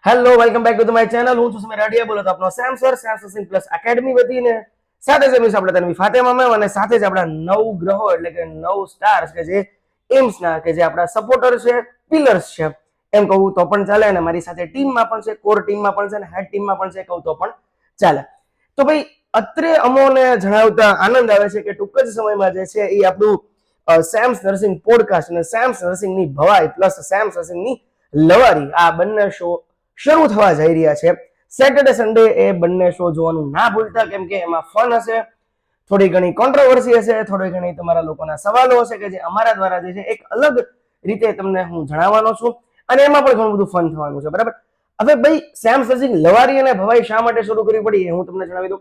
Hello welcome back to my channel. હું છું સુમેર રાઠિયા, બોલો તો આપનો Sam sir Sam plus academy વતીને સાથે જ મિસ આપણે તનવી ફાતેમા મેમ અને સાથે જ આપણા 9 ગ્રહો એટલે કે 9 સ્ટાર્સ કે જે એમ્સ ના કે જે આપણા સપોર્ટર છે, પિલર્સ છે એમ કહું તો પણ ચાલે અને મારી સાથે ટીમમાં પણ છે, કોર ટીમમાં પણ છે અને હેડ ટીમમાં પણ છે કહું તો પણ ચાલે. તો ભાઈ અત્રે અમોને જણાવતા આનંદ આવે છે કે ટૂંક જ સમયમાં જે છે એ આપણું સેમ્સ નર્સિંગ પોડકાસ્ટ અને સેમ્સ નર્સિંગની ભવાઈ પ્લસ સેમ્સ નર્સિંગની લવારી આ બંને શો શરૂ થવા જઈ રહ્યા છે. સેટરડે સન્ડે એ બંને શો જોવાનું ના ભૂલતા, કેમ કે એમાં ફન હશે, થોડી ઘણી કોન્ટ્રોવર્સી હશે, થોડી ઘણી તમારા લોકોના સવાલો હશે કે જે અમારા દ્વારા જે છે એક અલગ રીતે તમને હું જણાવવાનો છું અને એમાં પણ ઘણું બધું ફન થવાનું છે. બરાબર. હવે ભાઈ સેમ્સ નર્સિંગ લવારી અને ભવાઈ શા માટે શરૂ કરવી પડી એ હું તમને જણાવી દઉં.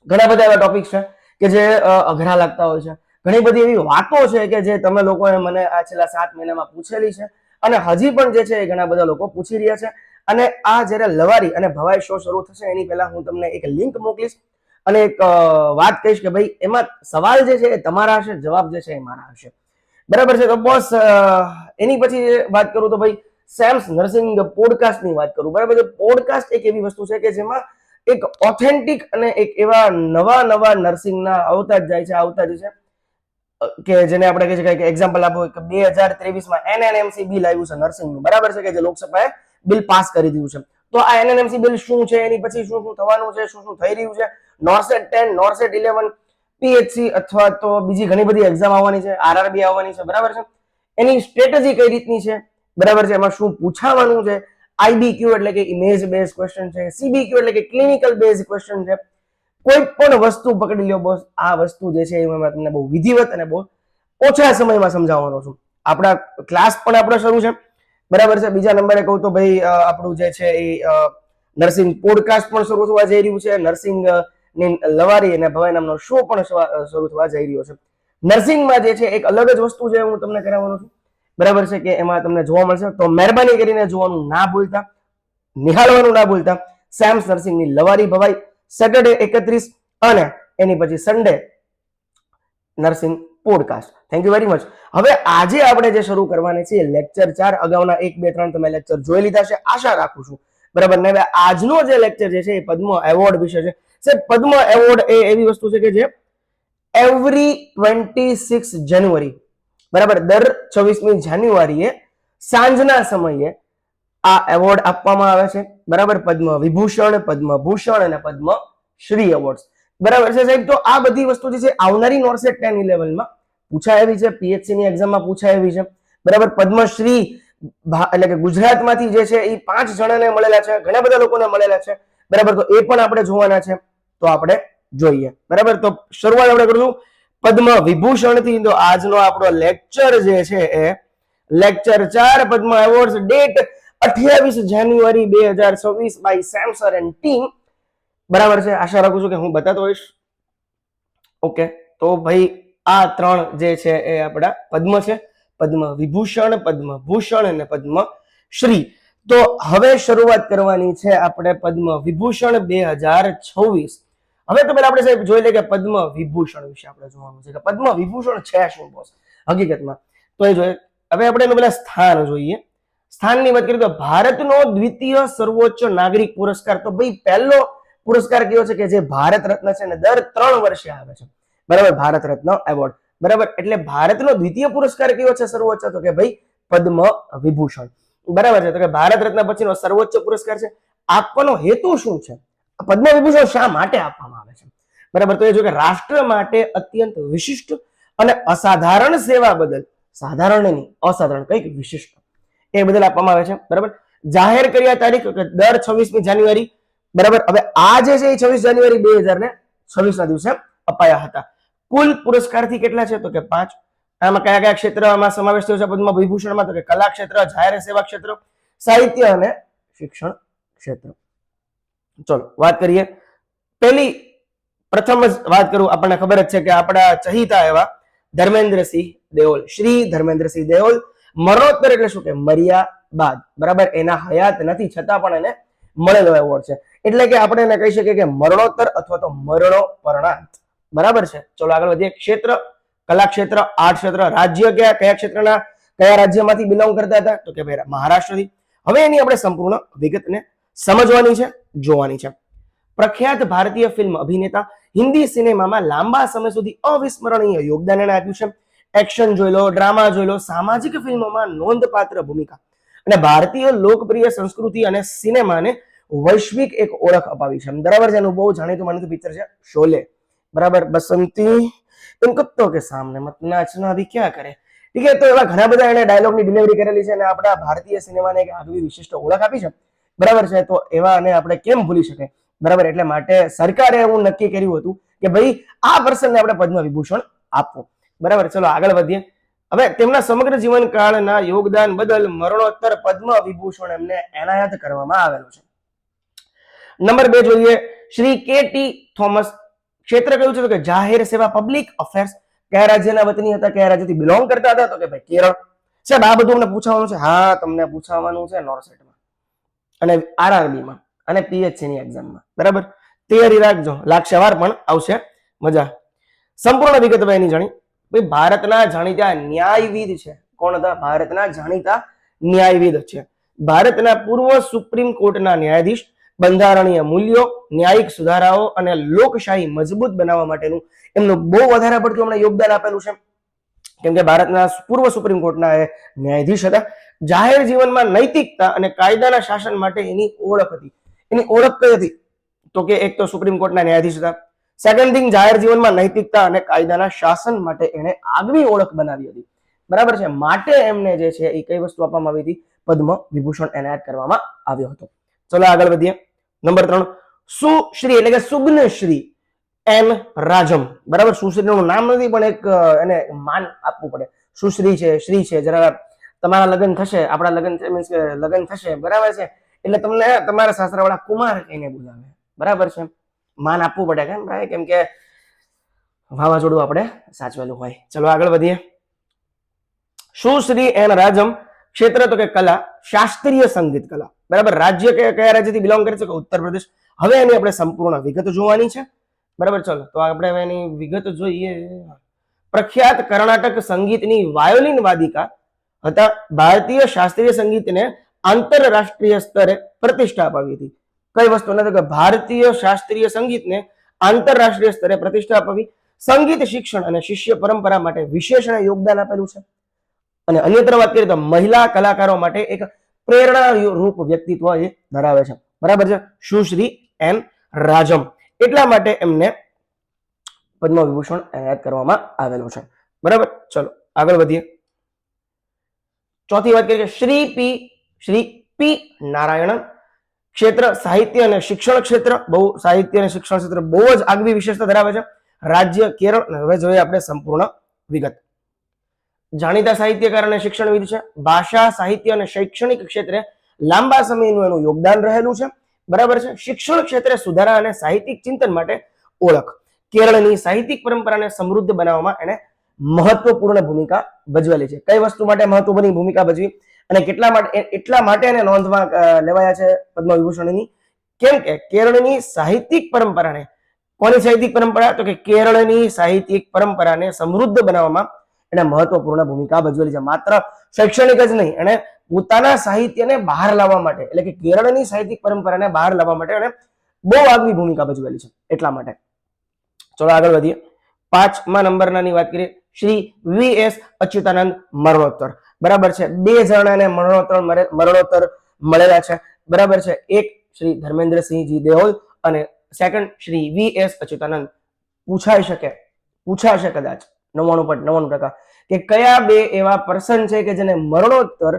ઘણા બધા એવા ટોપિક્સ છે કે જે અઘરા લાગતા હોય છે. ઘણી બધી એવી વાતો છે કે જે તમે લોકોએ મને આ છેલ્લા 7 મહિનામાં પૂછેલી છે અને હજી પણ જે છે એ ઘણા બધા લોકો પૂછી રહ્યા છે. અને આ જ્યારે લવારી અને ભવાઈ શો શરૂ થશે એની પહેલા હું તમને એક લિંક મોકલીશ અને એક વાત કહીશ કે ભાઈ એમાં સવાલ જે છે એ તમારા હશે, જવાબ જે છે એ મારા હશે. બરાબર છે. તો બોસ એની પછી વાત કરું તો ભાઈ સેમ્સ નર્સિંગ પોડકાસ્ટની વાત કરું. બરાબર છે. પોડકાસ્ટ એક એવી વસ્તુ છે કે જેમાં એક ઓથેન્ટિક અને એક એવા નવા નર્સિંગના આવતા જ છે કે જેને આપણે કહી શકાય કે એક્ઝામ્પલ આપો કે 2023માં એનએનએમસી બિલ આવ્યું છે નર્સિંગનું. બરાબર છે, કે જે લોકસભાએ બિલ પાસ કરી દીધું છે. તો આ એનએનએમસી બિલ શું છે, એની પછી શું શું થવાનું છે, શું શું થઈ રહ્યું છે, નોર્સેટ 10 નોર્સેટ 11 પીએચસી અથવા તો બીજી ઘણી બધી એક્ઝામ આવવાની છે, આરઆરબી આવવાની છે. બરાબર છે. એની સ્ટ્રેટેજી કઈ રીતની છે, બરાબર છે, એમાં શું પૂછાવાનું છે, આઈબીક્યુ એટલે કે ઇમેજ બેઝ ક્વેશ્ચન છે, સીબીક્યુ એટલે કે ક્લિનિકલ બેઝ ક્વેશ્ચન છે. કોઈ પણ વસ્તુ પકડી લ્યો બોસ, આ વસ્તુ જે છે એમાં તમને બહુ વિધિવત અને બહુ ઓછા સમયમાં સમજાવવાનો છું. આપણા ક્લાસ પણ આપણો શરૂ છે. બરાબર છે. બીજા નંબરે કહું તો ભાઈ આપણું જે છે એ નર્સિંગ પોડકાસ્ટ પણ શરૂ થવા જઈ રહ્યું છે. નર્સિંગ ની લવારી અને ભવાઈ નામનો શો પણ શરૂ થવા જઈ રહ્યો છે. નર્સિંગમાં જે છે એક અલગ જ વસ્તુ છે હું તમને કરાવવાનો છું. બરાબર છે, કે એમાં તમને જોવા મળશે. તો મહેરબાની કરીને જોવાનું ના ભૂલતા, નિહાળવાનું ના ભૂલતા. સેમ્સ નર્સિંગની લવારી ભવાઈ સેટરડે 31 અને એની પછી Sunday nursing podcast. Thank you very much. હવે આજે આપણે જે શરૂ કરવાની છે લેક્ચર 4. અગાઉના 1 2 3 તમે લેક્ચર જોઈ લીધા છે આશા રાખું છું. બરાબર ને. હવે આજનો જે લેક્ચર જે છે એ પદ્મ એવોર્ડ વિશે છે. સાહેબ પદ્મ એવોર્ડ એ એવી વસ્તુ છે કે જે એવરી 26 જાન્યુઆરી, બરાબર, દર 26મી જાન્યુઆરીએ સાંજના સમયે આ એવોર્ડ આપવામાં આવે છે. બરાબર. પદ્મ વિભૂષણ, પદ્મભૂષણ અને પદ્મશ્રી એવોર્ડ. બરાબર છે સાહેબ. તો આ બધી વસ્તુ જે છે આવનારી નોર્સેટ 10 11માં પૂછાય એવી છે, પીએચસી ની એક્ઝામમાં પૂછાય એવી છે. બરાબર. પદ્મશ્રી એટલે કે ગુજરાતમાંથી જે છે એ 5 જણાને મળેલા છે, ઘણા બધા લોકોને મળેલા છે. બરાબર. તો એ પણ આપણે જોવાના છે, તો આપણે જોઈએ. બરાબર. તો શરૂઆત આપણે કરીશું પદ્મ વિભૂષણ થી. તો આજનો આપણો લેક્ચર જે છે એ lecture 4 Padma awards, date 28 January 2026 by Sam sir and team. બરાબર છે. આશા રાખું છું કે હું બતાતો હોઈશ. ઓકે. તો ભાઈ આ 3 જે છે એ આપણા પદ્મ છે. પદ્મ વિભૂષણ, પદ્મભૂષણ અને પદ્મશ્રી. તો હવે શરૂઆત કરવાની છે આપણે પદ્મ વિભૂષણ 2026. હવે તો પેલા આપણે સાહેબ જોઈ લે કે પદ્મ વિભૂષણ વિશે આપણે જોવાનું છે કે પદ્મ વિભૂષણ છે શું બોસ હકીકતમાં. તો એ જોઈએ. હવે આપણે એનું પેલા સ્થાન જોઈએ. સ્થાનની વાત કરીએ તો ભારતનો દ્વિતીય સર્વોચ્ચ નાગરિક પુરસ્કાર. તો ભાઈ પહેલો પુરસ્કાર કયો છે કે જે ભારત રત્ન છે ને દર 3 વર્ષે આવે છે. બરાબર. ભારત રત્ન એવોર્ડ. બરાબર. એટલે ભારતનો દ્વિતીય પુરસ્કાર કયો છે સર્વોચ્ચ? તો કે ભાઈ પદ્મ વિભૂષણ. બરાબર છે. તો કે ભારત રત્ન પછીનો સર્વોચ્ચ પુરસ્કાર છે. આપવાનો હેતુ શું છે? પદ્મ વિભૂષણ શા માટે આપવામાં આવે છે? બરાબર. તો એ જો કે રાષ્ટ્ર માટે અત્યંત વિશિષ્ટ અને અસાધારણ સેવા બદલ, સાધારણ નહીં અસાધારણ, કઈક વિશિષ્ટ, એ બદલ આપવામાં આવે છે. બરાબર. જાહેર કર્યા તારીખ દર 26મી જાન્યુઆરી. બરાબર. હવે આ જે છે એ 26 જાન્યુઆરી 2026 ના દિવસે અપાયા હતા. કુલ પુરસ્કારથી કેટલા છે? તો કે 5. આમાં કયા કયા ક્ષેત્રમાં સમાવેશ થયો છે પદ્મ વિભૂષણમાં? તો કે કલા ક્ષેત્ર, જાહેર સેવા ક્ષેત્ર, સાહિત્ય અને શિક્ષણ ક્ષેત્ર. ચલો વાત કરીએ. પ્રથમ જ વાત કરું, આપણને ખબર જ છે કે આપણા ચહિતા એવા ધર્મેન્દ્રસિંહ દેઓલ, શ્રી ધર્મેન્દ્રસિંહ દેઓલ, મરણોત્તર એટલે શું કે મર્યા બાદ. બરાબર. એના હયાત નથી છતાં પણ એને મળેલો એવોર્ડ છે. એટલે કે આપણે એને કહી શકીએ કે મરણોત્તર અથવા તો મરણોપરાંત. બરાબર છે. ચલો આગળ વધીએ. ક્ષેત્ર, કલા ક્ષેત્ર, આર્ટ ક્ષેત્ર. રાજ્ય કયા ક્ષેત્રના કયા રાજ્યમાંથી બિલોંગ કરતા હતા? તો કે ભાઈ મહારાષ્ટ્રથી. હવે એની આપણે સંપૂર્ણ વિગતને સમજવાની છે, જોવાની છે. પ્રખ્યાત ભારતીય ફિલ્મ અભિનેતા, હિન્દી સિનેમામાં લાંબા સમય સુધી અવિસ્મરણીય યોગદાન એને આપ્યું છે. એક્શન જોઈ લો, ડ્રામા જોઈ લો, સામાજિક ફિલ્મોમાં નોંધપાત્ર ભૂમિકા અને ભારતીય લોકપ્રિય સંસ્કૃતિ અને સિનેમાને વૈશ્વિક એક ઓળખ અપાવી છે. બરાબર છે. એનું બહુ જાણીતું માનીતું પિક્ચર છે શોલે. બરાબર. બસંતી તુમ કત્તો કે સામને મત નાચના અભી ક્યાં કરે. ઠીક છે. તો એવા ઘણા બધા એને ડાયલોગની ડિલિવરી કરેલી છે અને આપણા ભારતીય સિનેમાને એક આગવી વિશિષ્ટ ઓળખ આપી છે. બરાબર છે. તો એવા અને આપણે કેમ ભૂલી શકીએ. બરાબર. એટલે માટે સરકારે એવું નક્કી કર્યું હતું કે ભાઈ આ પર્સનને આપણે પદ્મ વિભૂષણ આપવું. બરાબર. ચલો આગળ વધીએ. હવે તેમના સમગ્ર જીવનકાળના યોગદાન બદલ મરણોત્તર પદ્મ વિભૂષણ એમને એનાયત કરવામાં આવેલું છે. નંબર 2 જોઈએ, શ્રી કે.ટી. થોમસ. ક્ષેત્ર કયું છે? તો કે જાહેર સેવા, પબ્લિક અફેર્સ. કયા રાજ્યના વતની હતા? કયા રાજ્યથી બિલોંગ કરતા હતા? તો કે ભાઈ કેરળ. સાહેબ આ બધું અમને પૂછવાનું છે. હા, તમને પૂછવાનું છે નોર્સેટમાં અને આરઆરબીમાં અને પીએચસી ની એક્ઝામમાં. બરાબર. તૈયારી રાખજો, લાગશે વાર પણ આવશે મજા. સંપૂર્ણ વિગત હવે એની જાણી. ભાઈ ભારતના જાણીતા ન્યાયવિદ છે. કોણ હતા? ભારતના જાણીતા ન્યાયવિદ છે. ભારતના પૂર્વ સુપ્રીમ કોર્ટના ન્યાયાધીશ, બંધારણીય મૂલ્યો, ન્યાયિક સુધારાઓ અને લોકશાહી મજબૂત બનાવવા માટેનું એમનું બહુ વધારે પડતું એમણે યોગદાન આપેલું છે. કેમ કે ભારતના પૂર્વ સુપ્રીમ કોર્ટના એ ન્યાયાધીશ હતા. જાહેર જીવનમાં નૈતિકતા અને કાયદાના શાસન માટે એની ઓળખ હતી. એની ઓળખ કઈ હતી? તો કે એક તો સુપ્રીમ કોર્ટના ન્યાયાધીશ હતા. સેકન્ડ થિંગ, જાહેર જીવનમાં નૈતિકતા અને કાયદાના શાસન માટે એને આગવી ઓળખ બનાવી હતી. બરાબર છે. માટે એમને જે છે એ કઈ વસ્તુ આપવામાં આવી હતી? પદ્મ વિભૂષણ એનાયત કરવામાં આવ્યો હતો. ચલો આગળ વધીએ. નંબર 3, સુશ્રી એટલે કે સુગ્નશ્રી એન રાજમ. બરાબર. સુશ્રીનું નામ નથી પણ એક એને માન આપવું પડે. સુશ્રી છે, શ્રી છે. જરા તમારા લગ્ન થશે, આપણા લગ્ન મીન્સ કે લગ્ન થશે. બરાબર છે. એટલે તમને તમારા સાસરાવાળા કુમાર કહીને બોલાવે. બરાબર છે. માન આપવું પડે કેમ ભાઈ? કેમ કે વાવાઝોડું આપણે સાચવેલું હોય. ચલો આગળ વધીએ. સુશ્રી એન રાજમ. ક્ષેત્ર તો કે કલા, શાસ્ત્રીય સંગીત કલા. બરાબર. રાજ્ય કયા રાજ્યથી બિલોંગ કરે છે? કે ઉત્તર પ્રદેશ. હવે એની આપણે સંપૂર્ણ વિગત જોવાની છે. બરાબર. ચલો તો આપણે એની વિગત જોઈએ. પ્રખ્યાત કર્ણાટક સંગીતની વાયોલિન વાદિકા હતા. ભારતીય શાસ્ત્રીય સંગીતને આંતરરાષ્ટ્રીય સ્તરે પ્રતિષ્ઠા અપાવી હતી. કઈ વસ્તુ નથી કે ભારતીય શાસ્ત્રીય સંગીતને આંતરરાષ્ટ્રીય સ્તરે પ્રતિષ્ઠા અપાવી. સંગીત શિક્ષણ અને શિષ્ય પરંપરા માટે વિશેષ યોગદાન આપેલું છે. અને અન્યત્ર વાત કરીએ તો મહિલા કલાકારો માટે એક પ્રેરણા રૂપ વ્યક્તિત્વ એ ધરાવે છે. બરાબર છે. સુશ્રી એન રાજમ. એટલા માટે એમને પદ્મ વિભૂષણ એનાયત કરવામાં આવેલું છે. બરાબર. ચલો આગળ વધીએ. ચોથી વાત કરીએ શ્રી પી નારાયણન. ક્ષેત્ર સાહિત્ય અને શિક્ષણ ક્ષેત્ર. બહુ સાહિત્ય અને શિક્ષણ ક્ષેત્ર બહુ જ આગવી વિશેષતા ધરાવે છે. રાજ્ય કેરળ. હવે જોઈએ આપણે સંપૂર્ણ વિગત. જાણીતા સાહિત્યકાર અને શિક્ષણવિદ છે. ભાષા, સાહિત્ય અને શૈક્ષણિક ક્ષેત્રે લાંબા સમયનું એનું યોગદાન રહેલું છે. બરાબર છે. શિક્ષણ ક્ષેત્રે સુધારા અને સાહિત્યિક ચિંતન માટે ઓળખ. કેરળની સાહિત્યિક પરંપરાને સમૃદ્ધ બનાવવામાં એને મહત્વપૂર્ણ ભૂમિકા ભજવેલી છે. કઈ વસ્તુ માટે મહત્વપૂર્ણ ભૂમિકા ભજવી અને એટલા માટે એને નોંધમાં લેવાયા છે પદ્મ વિભૂષણની? કેમ કે કેરળની સાહિત્યિક પરંપરાને, કોની સાહિત્યિક પરંપરા? તો કે કેરળની સાહિત્યિક પરંપરાને સમૃદ્ધ બનાવવામાં એને મહત્વપૂર્ણ ભૂમિકા ભજવેલી છે. માત્ર શૈક્ષણિક જ નહીં, એને પોતાના સાહિત્યને બહાર લાવવા માટે, એટલે કે કેરળની સાહિત્યિક પરંપરાને બહાર લાવવા માટે એને બહુ આગવી ભૂમિકા ભજવેલી છે. એટલા માટે. ચલો આગળ વધીએ. 5મા નંબરની વાત કરીએ. શ્રી વી.એસ. અચ્યુતાનંદ મરણોત્તર. બરાબર છે. 2 જણાને મરણોત્તર મળેલા છે. બરાબર છે. એક શ્રી ધર્મેન્દ્રસિંહજી દેઓલ અને સેકન્ડ શ્રી વી.એસ. અચ્યુતાનંદ. પૂછાશે કદાચ 99.99% કે કયા 2 એવા પર્સન છે કે જેને મરણોત્તર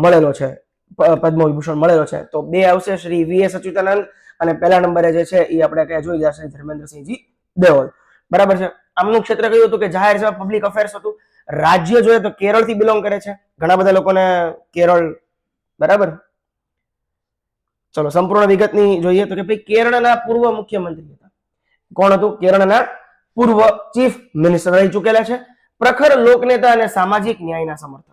મળેલો છે, પદ્મ વિભૂષણ મળેલો છે? તો 2 આવશે, શ્રી વી.એસ. અચ્યુતાનંદ અને પહેલા નંબરે જે છે એ આપણે કયા જોઈ ગયા, શ્રી ધર્મેન્દ્રસિંહજી દેઓલ. બરાબર છે. આમનું ક્ષેત્ર કયું હતું? કે જાહેર સેવા, પબ્લિક અફેર્સ હતું. રાજ્ય જોઈએ તો કેરળ થી બિલોંગ કરે છે. ઘણા બધા લોકોને કેરળ. બરાબર. ચલો સંપૂર્ણ વિગતની જોઈએ તો કે ભાઈ કેરળના પૂર્વ મુખ્યમંત્રી હતા. કોણ હતું? કેરળના પૂર્વ ચીફ મિનિસ્ટર રહી ચૂકેલા છે. પ્રખર લોકનેતા અને સામાજિક ન્યાયના સમર્થક.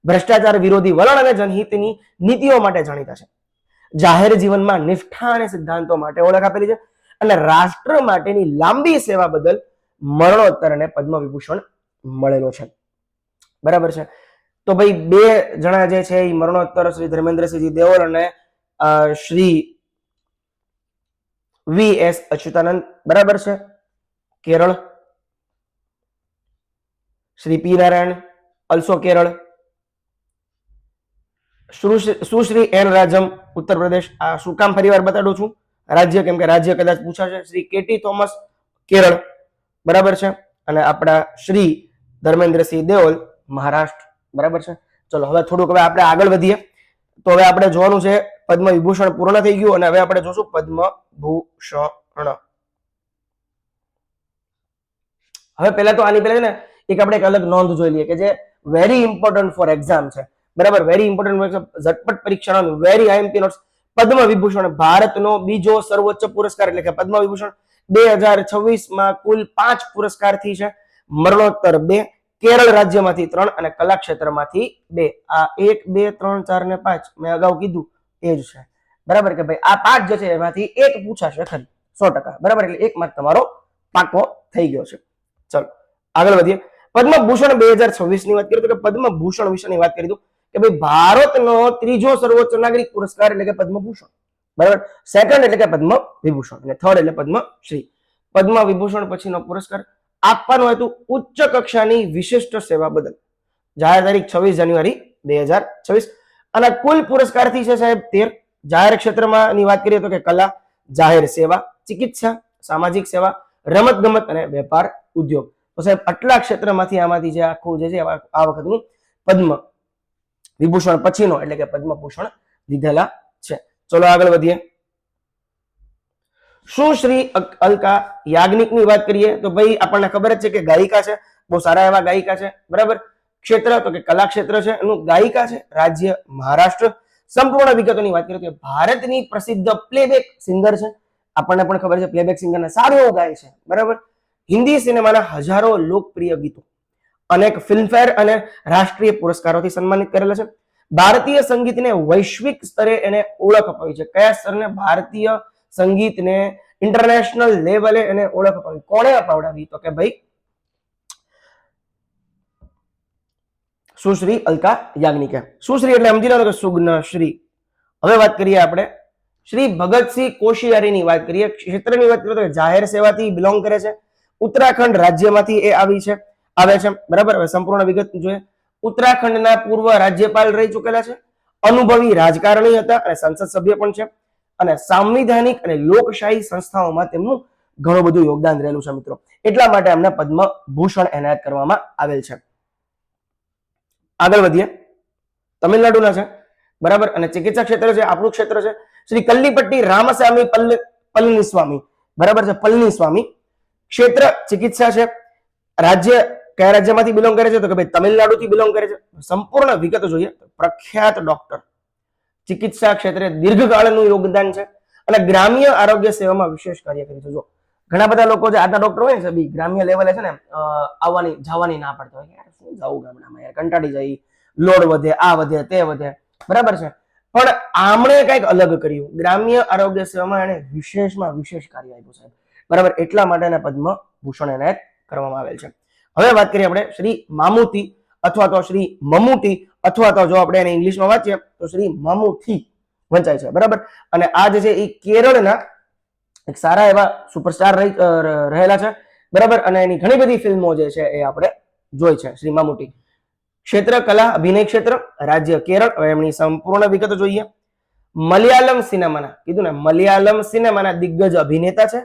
ભ્રષ્ટાચાર વિરોધી વલણ અને જનહિતની નીતિઓ માટે જાણીતા છે. જાહેર જીવનમાં નિષ્ઠા અને સિદ્ધાંતો માટે ઓળખ આપેલી છે અને રાષ્ટ્ર માટેની લાંબી સેવા બદલ મરણોત્તર અને પદ્મ વિભૂષણ મળેલો છે. બરાબર છે. તો ભાઈ બે જણા જે છે એ મરણોત્તર શ્રી ધર્મેન્દ્રસિંહજી દેઓલ અને શ્રી વી.એસ. અચ્યુતાનંદ, બરાબર છે, કેરળ. શ્રી પી નારાયણ, અલ્સો કેરળ. સુશ્રી એન રાજમ, ઉત્તર પ્રદેશ. આ શું કામ ફરીવાર બતાડું છું રાજ્ય, કેમ કે રાજ્ય કદાચ પૂછાશે. શ્રી કેટી થોમસ, કેરળ, બરાબર છે. અને આપણા શ્રી ધર્મેન્દ્રસિંહ દેઓલ, મહારાષ્ટ્ર, બરાબર છે. ચલો હવે થોડુંક હવે આપણે આગળ વધીએ. તો હવે આપણે જોવાનું છે પદ્મ વિભૂષણ પૂર્ણ થઈ ગયું અને હવે આપણે જોશું પદ્મભૂષણ. હવે પહેલા તો આની પહેલા છે ને એક આપણે એક અલગ નોંધ જોઈ લઈએ કે જે વેરી ઇમ્પોર્ટન્ટ ફોર એક્ઝામ છે, બરાબર. વેરી ઇમ્પોર્ટન્ટ ઝટપટ પરીક્ષાનો very IMP notes. Padma Vibhushan ભારતનો બીજો સર્વોચ્ચ પુરસ્કાર, એટલે કે પદ્મ વિભૂષણ 2026 માં કુલ 5 પુરસ્કારથી છે. મરણોત્તર 2, કેરળ રાજ્યમાંથી 3 અને કલા ક્ષેત્રમાંથી 2. આ 1, 2, 3, 4 ને 5 મેં અગાઉ કીધું એ જ છે, બરાબર. કે ભાઈ આ 5 જે છે એમાંથી એક પૂછાશે ખરી 100%, બરાબર. એટલે એક માર્ક તમારો પાકો થઈ ગયો છે. ચલો આગળ વધીએ. પદ્મભૂષણ 2026 ની વાત કરીએ તો કે પદ્મભૂષણ વિશેની વાત કરી દઉં કે ભાઈ ભારતનો ત્રીજો સર્વોચ્ચ નાગરિક પુરસ્કાર એટલે કે પદ્મભૂષણ, બરાબર. સેકન્ડ એટલે કે પદ્મ વિભૂષણ અને થર્ડ એટલે પદ્મશ્રી. પદ્મ વિભૂષણ પછીનો પુરસ્કાર આપવાનો હેતુ ઉચ્ચ કક્ષાની વિશિષ્ટ સેવા બદલ. જાહેર તારીખ 26 જાન્યુઆરી 2026 અને કુલ પુરસ્કારથી છે સાહેબ 13. જાહેર ક્ષેત્રમાં ની વાત કરીએ તો કે કલા, જાહેર સેવા, ચિકિત્સા, સામાજિક સેવા, રમત ગમત અને વેપાર ઉદ્યોગ. તો સાહેબ આટલા ક્ષેત્રમાંથી આમાંથી જે આખું જે છે આ વખતનું પદ્મ વિભૂષણ પછીનો એટલે કે પદ્મભૂષણ લીધેલા છે. ચલો આગળ વધીએ. સુશ્રી અલકા યાજ્ઞિકની વાત કરીએ તો ભાઈ આપણને ખબર જ છે કે ગાયિકા છે, બહુ સારા એવા ગાયિકા છે, બરાબર. ક્ષેત્ર તો કે કલા ક્ષેત્ર છે, એનું ગાયિકા છે, રાજ્ય મહારાષ્ટ્ર. સંપૂર્ણ વિગતોની વાત કરીએ તો ભારતની પ્રસિદ્ધ પ્લેબેક સિંગર છે. આપણને પણ ખબર છે પ્લેબેક સિંગરને સારું એવું ગાય છે, બરાબર. હિન્દી સિનેમાના હજારો લોકપ્રિય ગીતો, અનેક ફિલ્મફેર અને રાષ્ટ્રીય પુરસ્કારોથી સન્માનિત કરેલા છે. ભારતીય સંગીતને વૈશ્વિક સ્તરે એને ઓળખ અપાવી છે. કયા સ્તરને? ભારતીય સંગીતને ઇન્ટરનેશનલ લેવલે એને ઓળખ અપાવી. કોણે અપાવડાવી? તો કે ભાઈ સુશ્રી અલકા યાજ્ઞિકે. સુશ્રી એટલે સમજી લો કે સુગ્ન શ્રી. હવે વાત કરીએ આપણે શ્રી ભગતસિંહ કોશિયારીની વાત કરીએ. ક્ષેત્રની વાત કરીએ તો જાહેર સેવાથી બિલોંગ કરે છે. ઉત્તરાખંડ રાજ્યમાંથી એ આવે છે, બરાબર. હવે સંપૂર્ણ વિગત જોઈએ. ઉત્તરાખંડના પૂર્વ રાજ્યપાલ રહી ચૂકેલા છે, અનુભવી રાજકારણી હતા અને સંસદ સભ્ય પણ છે અને સાંવિધાનિક અને લોકશાહી સંસ્થાઓમાં તેમનું ઘણું બધું યોગદાન રહેલું છે મિત્રો. એટલા માટે એમને પદ્મભૂષણ એનાયત કરવામાં આવેલ છે. આગળ વધીએ. તમિલનાડુના છે, બરાબર. અને ચિકિત્સા ક્ષેત્ર છે, આપણું ક્ષેત્ર છે. શ્રી કલ્લીપટ્ટી રામસ્વામી પલનીસ્વામી, બરાબર છે, પલનીસ્વામી. ક્ષેત્ર ચિકિત્સા છે. રાજ્ય કયા રાજ્યમાંથી બિલોંગ કરે છે? તો કે ભાઈ તમિલનાડુથી બિલોંગ કરે છે. સંપૂર્ણ વિગત જોઈએ. પ્રખ્યાત ડોક્ટર, ચિકિત્સા ક્ષેત્રે દીર્ઘકાળનું યોગદાન છે અને ગ્રામ્ય આરોગ્ય સેવામાં વિશેષ કાર્ય કર્યું છે. જો ઘણા બધા લોકો જે આટલા ડોક્ટર હોય છે ગ્રામ્ય લેવલે છે ને આવવાની જવાની ના પડતા હોય, યાર શું જવું ગામડામાં, યાર કંટાળી જાય, લોડ વધે, આ વધે, તે વધે, બરાબર છે. પણ આમણે કંઈક અલગ કર્યું. ગ્રામ્ય આરોગ્ય સેવામાં એને વિશેષમાં વિશેષ કાર્ય આપ્યું છે, બરાબર. એટલા માટે એને પદ્મભૂષણ એનાયત કરવામાં આવેલ છે. હવે વાત કરીએ આપણે શ્રી મામુતી અથવા તો શ્રી મમુટી અથવા તો જો આપણે એને ઇંગ્લિશમાં વાંચીએ તો શ્રી મામુથી વંચાય છે, બરાબર. અને આ જે છે એ કેરળના એક સારા એવા સુપરસ્ટાર રહેલા છે, બરાબર. અને એની ઘણી બધી ફિલ્મો જે છે એ આપણે જોઈ છે. શ્રી મામુટી. ક્ષેત્ર કલા અભિનય ક્ષેત્ર, રાજ્ય કેરળ. હવે એમની સંપૂર્ણ વિગત જોઈએ. મલયાલમ સિનેમાના, કીધું ને, મલયાલમ સિનેમાના દિગ્ગજ અભિનેતા છે.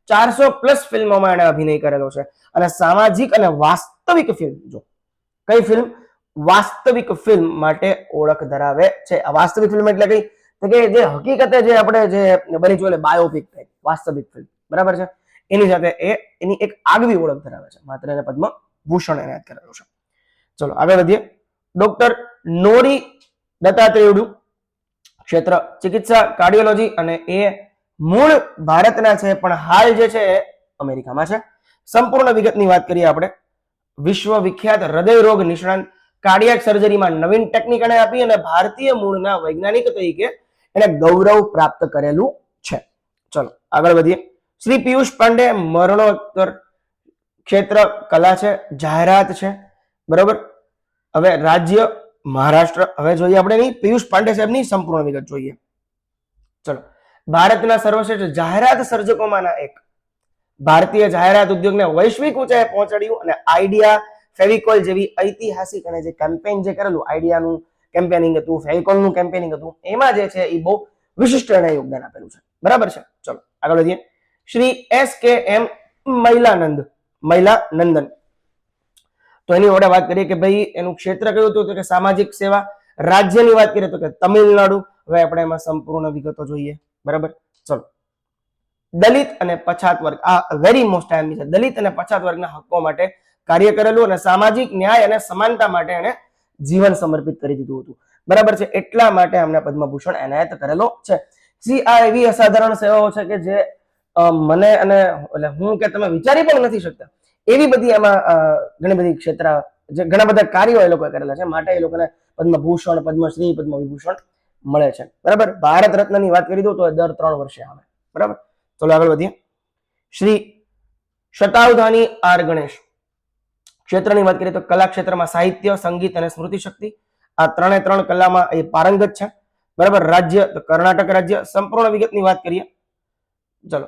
400+ ફિલ્મોમાં એને અભિનય કરેલો છે અને સામાજિક અને વાસ્તવિક ફિલ્મ, જો કઈ ફિલ્મ? વાસ્તવિક ફિલ્મ માટે ઓળખ ધરાવે છે. આ વાસ્તવિક ફિલ્મ એટલે કઈ? તો કે જે હકીકતે જે આપણે જે બની જોઈ બાયોપિક ટાઈપ વાસ્તવિક ફિલ્મ, બરાબર છે. એની સાથે એની એક આગવી ઓળખ ધરાવે છે. માત્ર એને પદ્મભૂષણ એનાયત કરેલો છે. ચલો આગળ વધીએ. ડોક્ટર નોરી દત્તાત્રેયડુ. ક્ષેત્ર ચિકિત્સા કાર્ડિયોલોજી અને એ મૂળ ભારતના છે પણ હાલ જે છે એ અમેરિકામાં છે. સંપૂર્ણ વિગતની વાત કરીએ આપણે. વિશ્વ વિખ્યાત હૃદય રોગ નિષ્ણાંત, કાર્ડિયાક સર્જરીમાં નવીન ટેકનિક એને આપી અને ભારતીય મૂળના વૈજ્ઞાનિક તરીકે એને ગૌરવ પ્રાપ્ત કરેલું છે. ચલો આગળ વધીએ. શ્રી પિયુષ પાંડે મરણોત્તર. ક્ષેત્ર કલા છે, જાહેરાત છે, બરોબર. હવે રાજ્ય મહારાષ્ટ્ર. હવે જોઈએ આપણે એની પિયુષ પાંડે સાહેબની સંપૂર્ણ વિગત જોઈએ. ચલો, ભારતના સર્વશ્રેષ્ઠ જાહેરાત સર્જકોમાંના એક, ભારતીય જાહેરાત ઉદ્યોગને વૈશ્વિક ઊંચાઈએ પહોંચાડ્યું અને આઈડિયા, ફેવિકોલ જેવી ઐતિહાસિક અને જે કેમ્પેઇન જે કરેલું, આઈડિયાનું કેમ્પેનિંગ હતું, ફેવિકોલનું કેમ્પેનિંગ હતું, એમાં જે છે એ બહુ વિશિષ્ટ એને યોગદાન આપેલું છે. બરાબર છે. ચલો આગળ વધીએ. શ્રી SKM મહિલાનંદન. તો એની વડે વાત કરીએ કે ભાઈ એનું ક્ષેત્ર કયું હતું, તો કે સામાજિક સેવા. રાજ્યની વાત કરીએ તો કે તમિલનાડુ. હવે આપણે એમાં સંપૂર્ણ વિગતો જોઈએ. બરાબર. ચલો, દલિત અને પછાત વર્ગ, આ વેરી મોસ્ટ આઈએમપી છે. દલિત અને પછાત વર્ગના હકો માટે કાર્ય કરેલું અને સામાજિક ન્યાય અને સમાનતા માટે એને જીવન સમર્પિત કરી દીધું હતું. બરાબર છે. એટલા માટે અમને પદ્મભૂષણ એનાયત કરેલો છે. આ એવી અસાધારણ સેવાઓ છે કે જે મને અને એટલે હું કે તમે વિચારી પણ નથી શકતા એવી બધી એમાં ઘણી બધી ક્ષેત્ર, જે ઘણા બધા કાર્યો એ લોકોએ કરેલા છે, માટે એ લોકોને પદ્મભૂષણ, પદ્મશ્રી, પદ્મવિભૂષણ મળે છે. બરાબર. ભારત રત્નની વાત કરી દઉં તો દર 3 વર્ષે આવે. બરાબર. ચલો આગળ વધીએ. શ્રી શતાવધાની આર ગણેશ. ક્ષેત્રની વાત કરીએ તો કલા ક્ષેત્રમાં સાહિત્ય, સંગીત અને સ્મૃતિ શક્તિ, આ 3 કલામાં એ પારંગત છે. બરાબર. રાજ્ય તો કર્ણાટક રાજ્ય. સંપૂર્ણ વિગતની વાત કરીએ. ચલો,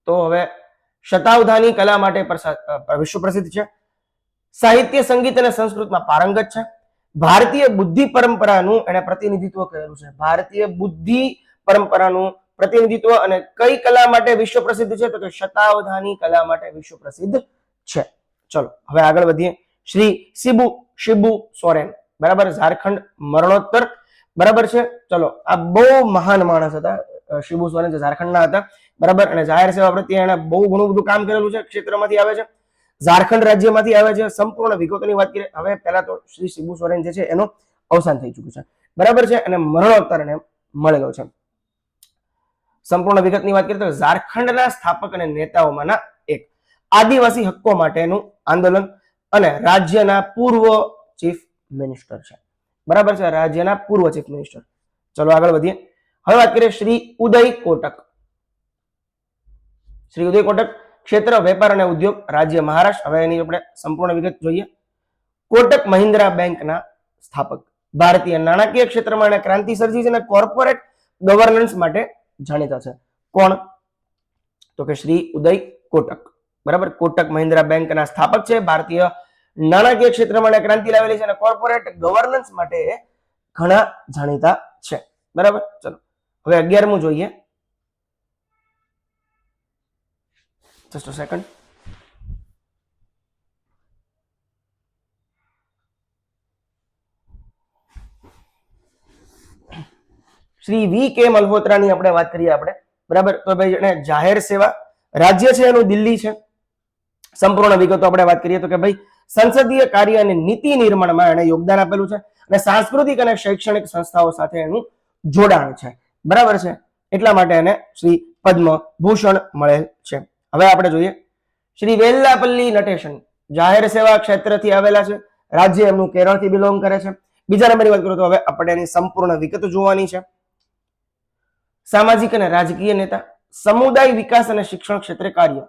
તો હવે શતાવધાની કલા માટે વિશ્વ પ્રસિદ્ધ છે. સાહિત્ય, સંગીત અને સંસ્કૃતમાં પારંગત છે. ભારતીય બુદ્ધિ પરંપરાનું એને પ્રતિનિધિત્વ કરેલું છે. ભારતીય બુદ્ધિ પરંપરાનું પ્રતિનિધિત્વ અને કઈ કલા માટે વિશ્વ પ્રસિદ્ધ છે, તો કે શતાવધાની કલા માટે વિશ્વ પ્રસિદ્ધ છે. ચલો હવે આગળ વધીએ. શ્રી શિબુ સોરેન. બરાબર. ઝારખંડ, મરણોત્તર. બરાબર છે. ચલો, આ બહુ મહાન માણસ હતા શિબુ સોરેન, જે ઝારખંડના હતા. બરાબર. અને જાહેર સેવા પ્રત્યે એને બહુ ઘણું બધું કામ કરેલું છે. ક્ષેત્રમાંથી આવે છે, ઝારખંડ રાજ્યમાંથી આવે છે. સંપૂર્ણ વિગતોની વાત કરીએ. હવે પહેલા તો શ્રી શિબુ સોરેન જે છે એનું અવસાન થઈ ચૂક્યું છે. બરાબર છે. અને મરણોત્તર એને મળેલો છે. સંપૂર્ણ વિગતની વાત કરીએ તો ઝારખંડના સ્થાપક અને નેતાઓમાંના એક, આદિવાસી હક્કો માટેનું આંદોલન અને રાજ્યના પૂર્વ ચીફ મિનિસ્ટર છે. બરાબર છે. રાજ્યના પૂર્વ ચીફ મિનિસ્ટર. ચલો આગળ વધીએ. હવે વાત કરીએ શ્રી ઉદય કોટક. શ્રી ઉદય કોટક, ક્ષેત્ર વેપાર અને ઉદ્યોગ, રાજ્ય મહારાષ્ટ્ર. હવે એની આપણે સંપૂર્ણ વિગત જોઈએ. કોટક મહિન્દ્રા બેંકના સ્થાપક, ભારતીય નાણાકીય ક્ષેત્રમાં એને ક્રાંતિ સર્જી છે અને કોર્પોરેટ ગવર્નન્સ માટે જાણીતા છે. કોણ? તો કે શ્રી ઉદય કોટક. બરાબર. કોટક મહિન્દ્રા બેંકના સ્થાપક છે. ભારતીય નાણાકીય ક્ષેત્રમાં ક્રાંતિ લાવેલી છે અને કોર્પોરેટ ગવર્નન્સ માટે ઘણા જાણીતા છે. બરાબર. ચલો હવે 11મું જોઈએ. Just a second. Shri V.K. મલ્હોત્રાની આપણે વાત કરીએ આપણે. બરાબર. તો ભાઈ એને જાહેર સેવા, રાજ્ય છે એનું દિલ્હી છે. સંપૂર્ણ વિગતો આપણે વાત કરીએ તો કે ભાઈ સંસદીય કાર્ય અને નીતિ નિર્માણમાં એને યોગદાન આપેલું છે અને સાંસ્કૃતિક અને શૈક્ષણિક સંસ્થાઓ સાથે એનું જોડાણ છે. બરાબર છે. એટલા માટે એને શ્રી પદ્મભૂષણ મળેલ છે. હવે આપણે જોઈએ શ્રી વેલ્લાપલ્લી નટેશન. જાહેર સેવા ક્ષેત્રથી આવેલા છે. રાજ્ય એમનું કેરળથી બિલોંગ કરે છે. બીજા નંબરની વાત કરું તો હવે આપણે એની સંપૂર્ણ વિગત જોવાની છે. સામાજિક અને રાજકીય નેતા, સમુદાય વિકાસ અને શિક્ષણ ક્ષેત્રે કાર્ય.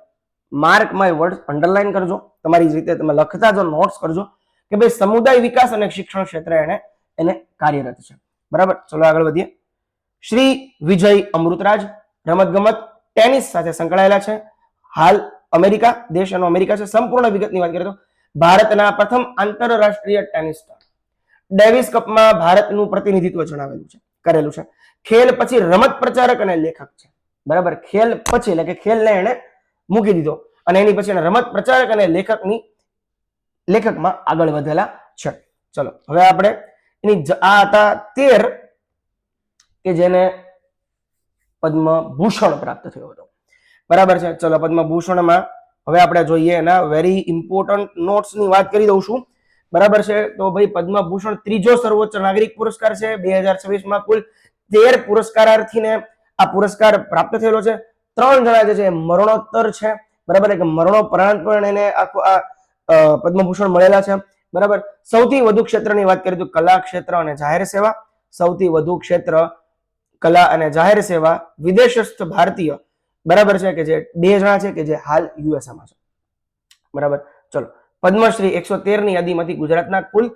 માર્ક માય વર્ડ, અંડરલાઈન કરજો, તમારી રીતે તમે લખતા જો નોટ્સ કરજો કે ભાઈ સમુદાય વિકાસ અને શિક્ષણ ક્ષેત્રે એને કાર્યરત છે. બરાબર. ચલો આગળ વધીએ. શ્રી વિજય અમૃતરાજ, રમતગમત, ટેનિસ સાથે સંકળાયેલા છે. હાલ અમેરિકા, દેશ એનો અમેરિકા છે. સંપૂર્ણ વિગતની વાત કરીએ તો ભારતના પ્રથમ આંતરરાષ્ટ્રીય ટેનિસ સ્ટાર, ડેવિસ કપમાં ભારતનું પ્રતિનિધિત્વ જણાવેલું છે, કરેલું છે. ખેલ પછી રમત પ્રચારક અને લેખક છે. બરાબર. ખેલ પછી એટલે કે ખેલને એને મૂકી દીધો અને એની પછી રમત પ્રચારક અને લેખકમાં આગળ વધેલા છે. ચલો હવે આપણે એની આ હતા 13 કે જેને પદ્મભૂષણ પ્રાપ્ત થયો હતો. બરાબર છે. ચલો પદ્મભૂષણમાં હવે આપણે જોઈએ એના વેરી ઇમ્પોર્ટન્ટ નોટ્સની વાત કરી દઉં છું. બરાબર છે. તો ભાઈ પદ્મભૂષણ ત્રીજો સર્વોચ્ચ નાગરિક પુરસ્કાર છે. 2026માં કુલ 13 પુરસ્કારાર્થીને આ પુરસ્કાર પ્રાપ્ત થયેલો છે. 3 જણા જે છે મરણોત્તર છે. બરાબર. કે મરણોપરાંત પણ એને આખો આ પદ્મભૂષણ મળેલા છે. બરાબર. સૌથી વધુ ક્ષેત્રની વાત કરીએ તો કલા ક્ષેત્ર અને જાહેર સેવા. સૌથી વધુ ક્ષેત્ર કલા અને જાહેર સેવા વિદેશસ્થ ભારતીય. બરાબર છે. કે જે 2 જણા છે કે જે હાલ યુએસએમાં છે. બરાબર. ચલો પદ્મશ્રી 113 ની યાદીમાંથી ગુજરાતના કુલ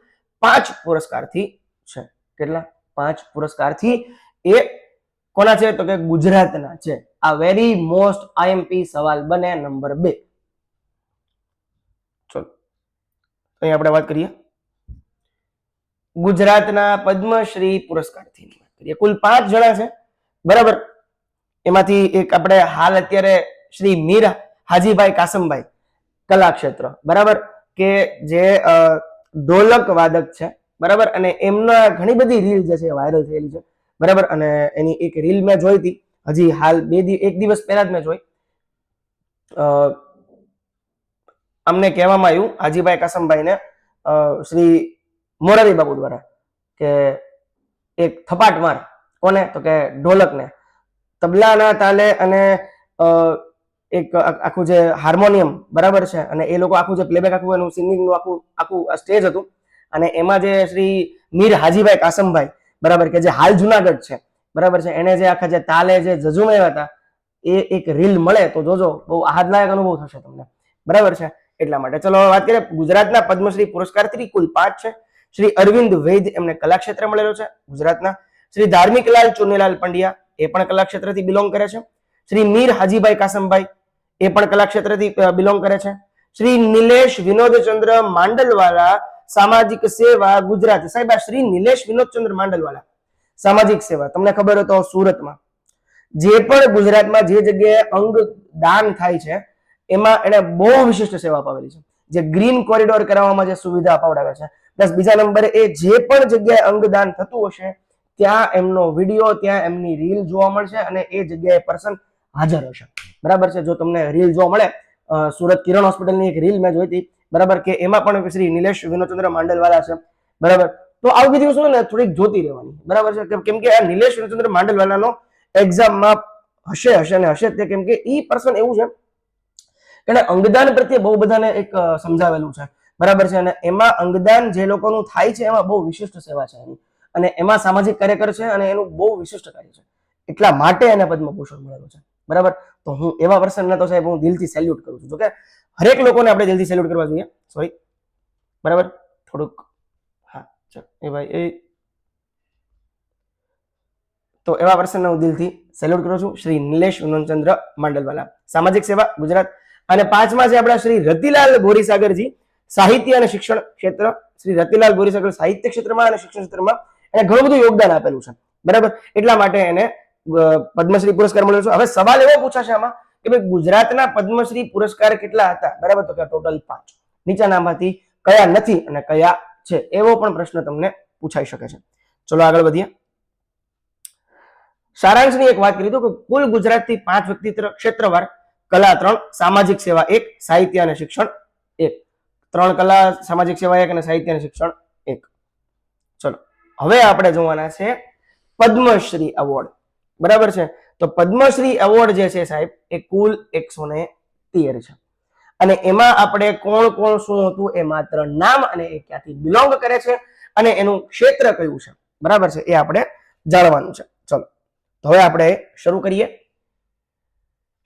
5 પુરસ્કારથી છે. કેટલા? 5 પુરસ્કારથી એ કોના છે? તો કે ગુજરાતના છે. આ વેરી મોસ્ટ આઈએમપી સવાલ બને નંબર 2. ચલો અહીં આપણે વાત કરીએ ગુજરાતના પદ્મશ્રી પુરસ્કારથી વાત કરીએ. કુલ 5 જણા છે, બરાબર. એમાંથી એક આપણે હાલ અત્યારે શ્રી મીર હાજીભાઈ કાસમભાઈ કલા ક્ષેત્ર, બરાબર, કે જે ઢોલક વાદક છે, બરાબર, અને એમના ઘણી બધી રીલ જે છે વાયરલ થયેલી છે, બરાબર. અને એની એક રીલ મેં જોઈ હતી હજી હાલ એક દિવસ પહેલા જ મેં જોઈ. અમને કહેવામાં આવ્યું હાજીભાઈ કાસમભાઈને શ્રી મોરારી બાબુ દ્વારા કે એક થપાટ માર. કોને? તો કે ઢોલકને. તબલાના તાલે અને એક આખું જે હાર્મોનિયમ, બરાબર છે, અને એ લોકો આખું જે પ્લેબેક આખું એનું સિંગિંગનું આખું સ્ટેજ હતું, અને એમાં જે શ્રી મીર હાજીભાઈ કાસમભાઈ, બરાબર, કે જે હાલ જુનાગઢ છે, બરાબર છે, એને જે આખા જે તાલે જે ઝઝુમાવ્યા હતા એ એક રીલ મળે તો જોજો, બહુ આહલાદક અનુભવ થશે તમને, બરાબર છે. એટલા માટે ચલો વાત કરીએ ગુજરાતના પદ્મશ્રી પુરસ્કારથી કુલ 5 છે. શ્રી અરવિંદ વૈદ એમને કલા ક્ષેત્ર મળેલો છે ગુજરાતના. શ્રી ધાર્મિકલાલ ચુનીલાલ પંડ્યા એ પણ કલા ક્ષેત્રથી બિલોંગ કરે છે. શ્રી મીર હાજીભાઈ કાસમભાઈ એ પણ કલા ક્ષેત્રથી બિલોંગ કરે છે. શ્રી નિલેશ વિનોદચંદ્ર માંડલવાલા સામાજિક સેવા ગુજરાત. સાહેબ, આ શ્રી નિલેશ વિનોદચંદ્ર માંડલવાલા સામાજિક સેવા તમને ખબર હોય તો સુરતમાં જે પણ ગુજરાતમાં જે જગ્યાએ અંગ દાન થાય છે એમાં એને બહુ વિશિષ્ટ સેવા અપાવેલી છે. જે ગ્રીન કોરિડોર કરાવવામાં જે સુવિધા અપાવડાવે છે, પ્લસ બીજા નંબરે એ જે પણ જગ્યાએ અંગદાન થતું હશે ત્યાં એમનો વિડીયો, ત્યાં એમની રીલ જોવા મળશે અને એ જગ્યાએ પર્સન હાજર હશે, બરાબર છે. જો તમને રીલ જોવા મળે, સુરત કિરણ હોસ્પિટલની એક રીલ મેં જોઈ હતી, બરાબર, કે એમાં પણ શ્રી નિલેશ વિનોદચંદ્ર માંડલવાલા છે, બરાબર. તો આવું બધી વસ્તુ ને થોડીક જોતી રહેવાની, બરાબર છે, કેમ કે આ નિલેશ વિનોદચંદ્ર માંડલવાલાનો એક્ઝામમાં હશે ને હશે તે, કેમ કે ઈ પર્સન એવું છે એને અંગદાન પ્રત્યે બહુ બધાને એક સમજાવેલું છે, બરાબર છે, અને એમાં અંગદાન જે લોકોનું થાય છે એમાં બહુ વિશિષ્ટ સેવા છે એની, અને એમાં સામાજિક કાર્યકર છે અને એનું બહુ વિશિષ્ટ કાર્ય છે, એટલા માટે એને પદ્મભૂષણ મળેલું છે, બરાબર. તો હું એવા પર્સનને તો સાહેબ હું દિલથી સેલ્યુટ કરું છું. જો કે હરેક લોકોને આપણે દિલથી સેલ્યુટ કરવા જોઈએ, સોરી, બરાબર, થોડુંક હા ચાલો એ ભાઈ એ તો એવા પર્સનને હું દિલથી સેલ્યુટ કરું છું, શ્રી નિલેશ વિનોદચંદ્ર માંડલવાલા સામાજિક સેવા ગુજરાત. અને 5મા છે આપણા શ્રી રતિલાલ બોરીસાગરજી સાહિત્ય અને શિક્ષણ ક્ષેત્ર. શ્રી રતિલાલ બોરીસાગર સાહિત્ય ક્ષેત્રમાં અને શિક્ષણ ક્ષેત્રમાં એને ઘણું બધું યોગદાન આપેલું છે, બરાબર. એટલા માટે એને પદ્મશ્રી પુરસ્કાર મળ્યો છે. હવે સવાલ એવો પૂછાશે આમાં કે ભાઈ ગુજરાતના પદ્મશ્રી પુરસ્કાર કેટલા હતા, બરાબર, તો કે ટોટલ 5. નીચેનામાંથી કયા નથી અને કયા છે, એવો પણ પ્રશ્ન તમને પૂછાઈ શકે છે. ચલો આગળ વધીએ. સારાંશની એક વાત કરી તો કે કુલ ગુજરાતથી 5 વ્યક્તિ ક્ષેત્રવાર, કલા 3, સામાજિક સેવા 1, સાહિત્ય અને શિક્ષણ 1. 3 કલા, સામાજિક સેવા 1 અને સાહિત્ય અને શિક્ષણ 1. ચલો હવે આપણે જોવાના છે પદ્મશ્રી એવોર્ડ, બરાબર છે. તો પદ્મશ્રી એવોર્ડ જે છે સાહેબ એ કુલ 113 છે, અને એમાં આપણે કોણ કોણ શું હતું એ માત્ર નામ અને એ ક્યાંથી બિલોંગ કરે છે અને એનું ક્ષેત્ર કયું છે, બરાબર છે, એ આપણે જાણવાનું છે. ચલો તો હવે આપણે શરૂ કરીએ.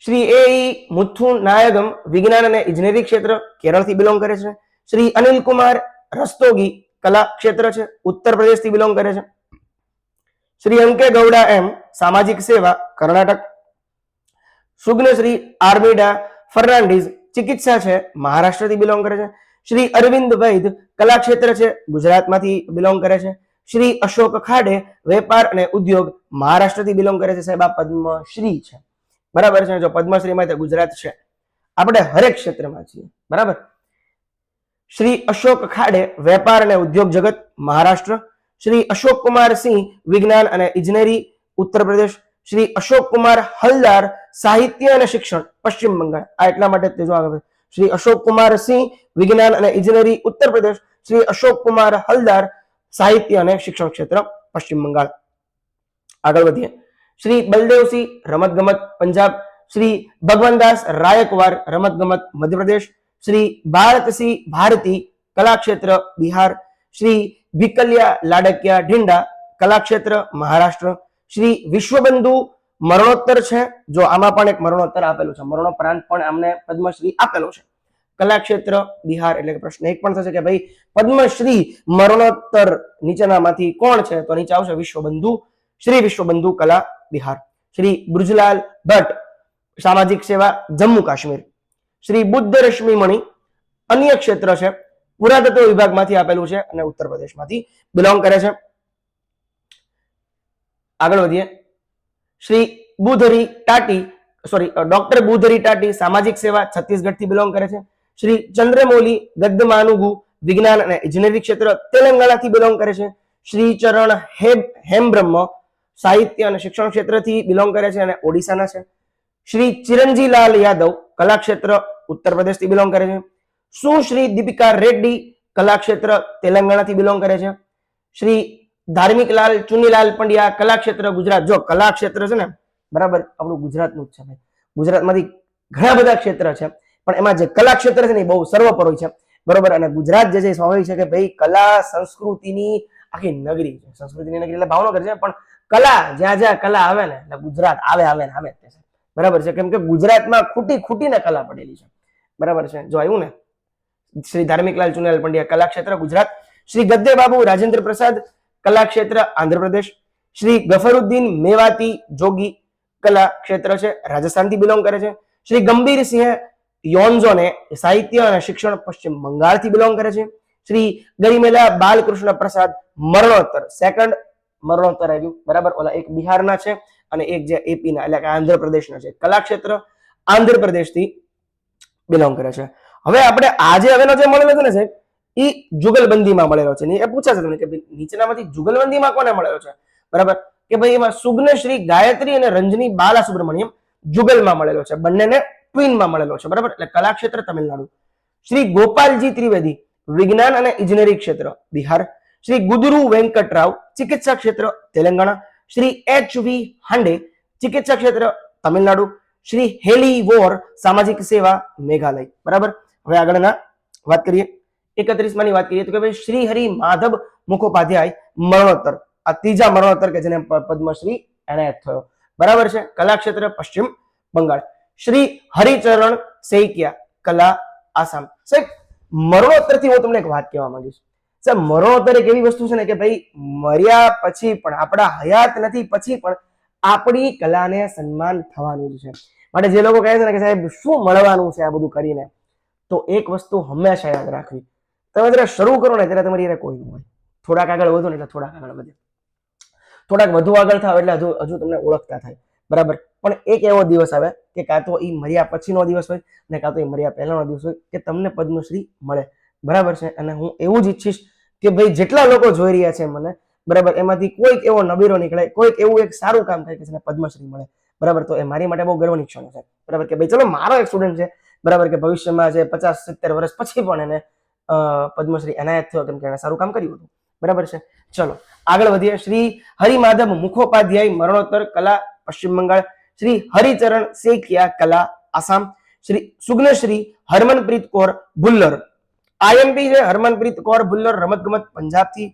શ્રી એ મુથુ નાયગમ વિજ્ઞાન અને ઇજનેરી ક્ષેત્ર કેરળથી બિલોંગ કરે છે. શ્રી અનિલ કુમાર રસ્તોગી કલા ક્ષેત્ર છે, ઉત્તર પ્રદેશથી બિલોંગ કરે છે. શ્રી અંકે ગૌડા એમ સામાજિક સેવા કર્ણાટક. સુગ્નશ્રી આર્મિડા ફર્નાન્ડીઝ ચિકિત્સા છે, મહારાષ્ટ્રથી બિલોંગ કરે છે. શ્રી અરવિંદ વૈદ કલા ક્ષેત્ર છે, ગુજરાતમાંથી બિલોંગ કરે છે. શ્રી અશોક ખાડે વેપાર અને ઉદ્યોગ, મહારાષ્ટ્રથી બિલોંગ કરે છે. સાહેબ આ પદ્મશ્રી છે, બરાબર છે. જો પદ્મશ્રીમાં તે ગુજરાત છે, આપણે હરેક ક્ષેત્રમાં છીએ, બરાબર. શ્રી અશોક ખાડે વેપાર અને ઉદ્યોગ જગત, મહારાષ્ટ્ર. શ્રી અશોક કુમાર સિંહ વિજ્ઞાન અને ઇજનેરી, ઉત્તર પ્રદેશ. શ્રી અશોક કુમાર હલદાર સાહિત્ય અને શિક્ષણ, પશ્ચિમ બંગાળ. આ એટલા માટે તે જો આગળ શ્રી અશોક કુમાર સિંહ વિજ્ઞાન અને ઇજનેરી, ઉત્તર પ્રદેશ. શ્રી અશોક કુમાર હલદાર સાહિત્ય અને શિક્ષણ ક્ષેત્ર, પશ્ચિમ બંગાળ. આગળ વધીએ. શ્રી બલદેવસિંહ રમતગમત, પંજાબ. શ્રી ભગવાનદાસ રાયકવાર રમતગમત, મધ્યપ્રદેશ. શ્રી ભારતસિંહ ભારતી કલા ક્ષેત્ર, બિહાર. શ્રી વિકલ્યા લાડકિયા ઢીંડા કલા ક્ષેત્ર, મહારાષ્ટ્ર. શ્રી વિશ્વબંધુ મરણોત્તર છે, જો આમાં પણ એક મરણોત્તર આપેલું છે, મરણોપરાંત પણ અમને પદ્મશ્રી આપેલો છે, કલાક્ષેત્ર બિહાર, એટલે કે પ્રશ્ન 1 પણ થશે કે ભાઈ પદ્મશ્રી મરણોત્તર નીચેનામાંથી કોણ છે? તો નીચે આવશે વિશ્વબંધુ, શ્રી વિશ્વબંધુ કલા બિહાર. શ્રી બૃજલાલ ભટ્ટ સામાજિક સેવા જમ્મુ કાશ્મીર. શ્રી બુદ્ધ રશ્મિ મણિ અન્ય ક્ષેત્ર છે, પુરાતત્વ વિભાગમાંથી આપેલું છે અને ઉત્તર પ્રદેશમાંથી બિલોંગ કરે છે. આગળ વધીએ. શ્રી બુધરી ટાટી ડોક્ટર બુધરી ટાટી સામાજિક સેવા છત્તીસગઢથી બિલોંગ કરે છે. શ્રી ચંદ્રમૌલી ગદ્દમાનુગુ વિજ્ઞાન અને ઇજનેરી ક્ષેત્ર તેલંગાણાથી બિલોંગ કરે છે. શ્રી ચરણ હેમબ્રહ્મ સાહિત્ય અને શિક્ષણ ક્ષેત્રથી બિલોંગ કરે છે અને ઓડિશાના છે. શ્રી ચિરંજીલાલ યાદવ કલાક્ષેત્ર ઉત્તર પ્રદેશથી બિલોંગ કરે છે. સુશ્રી દીપિકા રેડ્ડી કલાક્ષેત્ર તેલંગાણાથી બિલોંગ કરે છે. શ્રી ધાર્મિકલાલ ચુનીલાલ પંડ્યા કલાક્ષેત્ર ગુજરાત. જો કલાક્ષેત્ર છે ને બરાબર આપણું ગુજરાતનું જ છે ભાઈ. ગુજરાતમાંથી ઘણા બધા ક્ષેત્ર છે પણ એમાં જે કલાક્ષેત્ર છે ને એ બહુ સર્વોપરી છે બરોબર. અને ગુજરાત જે છે સ્વાભાવિક છે કે ભાઈ કલા સંસ્કૃતિની આખી નગરી છે. સંસ્કૃતિની નગરી એટલે ભાવનગર છે પણ કલા જ્યાં જ્યાં કલા આવે ને એટલે ગુજરાત આવે આવે ને આવે જ છે બરાબર છે. કેમ કે ગુજરાતમાં ખૂટીને કલા પડેલી છે બરાબર છે. જો આવ્યું ને શ્રી ધાર્મિકલાલ ચુનીલાલ પંડ્યા કલાક્ષેત્ર ગુજરાત. શ્રી ગદ્દે બાબુ રાજેન્દ્ર પ્રસાદ કલાક્ષેત્ર આંધ્રપ્રદેશ. શ્રી ગફરુદ્દીન મેવાતી જોગી કલા ક્ષેત્ર છે રાજસ્થાનથી બિલોંગ કરે છે. શ્રી ગંભીરસિંહ યોન્ઝોને સાહિત્ય અને શિક્ષણ પશ્ચિમ બંગાળથી બિલોંગ કરે છે. શ્રી ગરિમેલા બાલકૃષ્ણ પ્રસાદ મરણોત્તર સેકન્ડ મરણોત્તર આવ્યું બરાબર. ઓલા એક બિહારના છે અને એક જે એપીના એટલે કે આંધ્રપ્રદેશના છે. કલાક્ષેત્ર આંધ્રપ્રદેશથી બિલોંગ કરે છે. હવે આપણે આજે હવેનો જે મળેલો છે ને સાહેબ એ જુગલબંધીમાં મળેલો છે. એ પૂછાશે તમને કે નીચેનામાંથી જુગલબંધીમાં કોને મળેલો છે બરાબર. કે ભાઈ એમાં સુગ્નશ્રી ગાયત્રી અને રંજની બાલાસુબ્રમણ્યમ જુગલમાં મળેલો છે. બંનેને ટ્વિનમાં મળેલો છે બરાબર. એટલે કલાક્ષેત્ર તમિલનાડુ. શ્રી ગોપાલજી ત્રિવેદી વિજ્ઞાન અને ઇજનેરી ક્ષેત્ર બિહાર. શ્રી ગુદરુ વેંકટરાવ ચિકિત્સા ક્ષેત્ર તેલંગાણા. શ્રી એચ.વી. હાંડે ચિકિત્સા ક્ષેત્ર તમિલનાડુ. શ્રી હેલી વોર સામાજિક સેવા મેઘાલય બરાબર. હવે આગળના વાત કરીએ 31 ની વાત કરીએ તો કે ભાઈ શ્રી હરિ માધવ મુખોપાધ્યાય મરણોત્તર આ ત્રીજા મરણોત્તર કે જેને પદ્મશ્રી એનાયત થયો બરાબર છે. કલાક્ષેત્ર પશ્ચિમ બંગાળ. શ્રી હરિચરણ સૈકિયા કલા આસામ. સાહેબ મરણોત્તર થી હું તમને એક વાત કહેવા માંગીશ. સાહેબ મરણોત્તર એક એવી વસ્તુ છે ને કે ભાઈ મર્યા પછી પણ આપણા હયાત નથી પછી પણ આપણી કલાને સન્માન થવાનું છે. માટે જે લોકો કહે છે ને કે સાહેબ શું મળવાનું છે આ બધું કરીને, તો એક વસ્તુ હંમેશા યાદ રાખવી, તમે જયારે શરૂ કરો ને ત્યારે તમારી કોઈ ન હોય. થોડાક આગળ વધો ને એટલે થોડાક આગળ વધે, થોડાક વધુ આગળ થાવ એટલે હજુ તમને ઓળખતા થાય બરાબર. પણ એક એવો દિવસ આવે કે કાં તો એ મર્યા પછીનો દિવસ હોય ને કાં તો એ મર્યા પહેલાનો દિવસ હોય કે તમને પદ્મશ્રી મળે બરાબર છે. અને હું એવું જ ઈચ્છીશ કે ભાઈ જેટલા લોકો જોઈ રહ્યા છે મને બરાબર એમાંથી કોઈક એવો નબીરો નીકળે, કોઈક એવું એક સારું કામ થાય કે જેને પદ્મશ્રી મળે બરાબર. તો એ મારી માટે બહુ ગર્વની ક્ષણ છે બરાબર કે ભાઈ ચલો મારો એક સ્ટુડન્ટ છે બરાબર કે ભવિષ્યમાં જે 50-70 વર્ષ પછી પણ એને પદ્મશ્રી એનાયત થયો કેમ કે એને સારું કામ કર્યું હતું બરાબર છે. ચલો આગળ વધીએ. શ્રી હરિમાધવ મુખોપાધ્યાય મરણોત્તર કલા પશ્ચિમ બંગાળ. શ્રી હરિચરણ શેખિયા કલા આસામ. શ્રી સુગ્નશ્રી હરમનપ્રીત કૌર ભુલ્લર આઈએમપી છે હરમનપ્રીત કૌર ભુલ્લર રમતગમત પંજાબથી.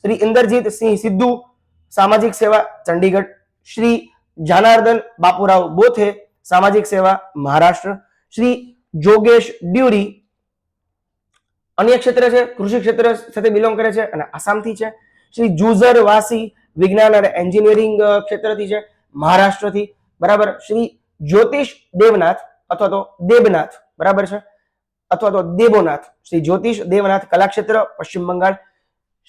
શ્રી ઇન્દરજીત સિંહ સિદ્ધુ સામાજિક સેવા ચંડીગઢ. શ્રી જાનાર્દન બાપુરાવ બોથે સામાજિક સેવા મહારાષ્ટ્ર. શ્રી જોગેશ ડ્યુરી અન્ય ક્ષેત્ર છે કૃષિ ક્ષેત્ર સાથે બિલોંગ કરે છે અને આસામથી છે. શ્રી જુઝર વાસી વિજ્ઞાન અને એન્જિનિયરિંગ ક્ષેત્રથી છે મહારાષ્ટ્રથી બરાબર. શ્રી જ્યોતિષ દેવનાથ અથવા તો દેબનાથ બરાબર છે અથવા તો દેબોનાથ. શ્રી જ્યોતિષ દેવનાથ કલાક્ષેત્ર પશ્ચિમ બંગાળ.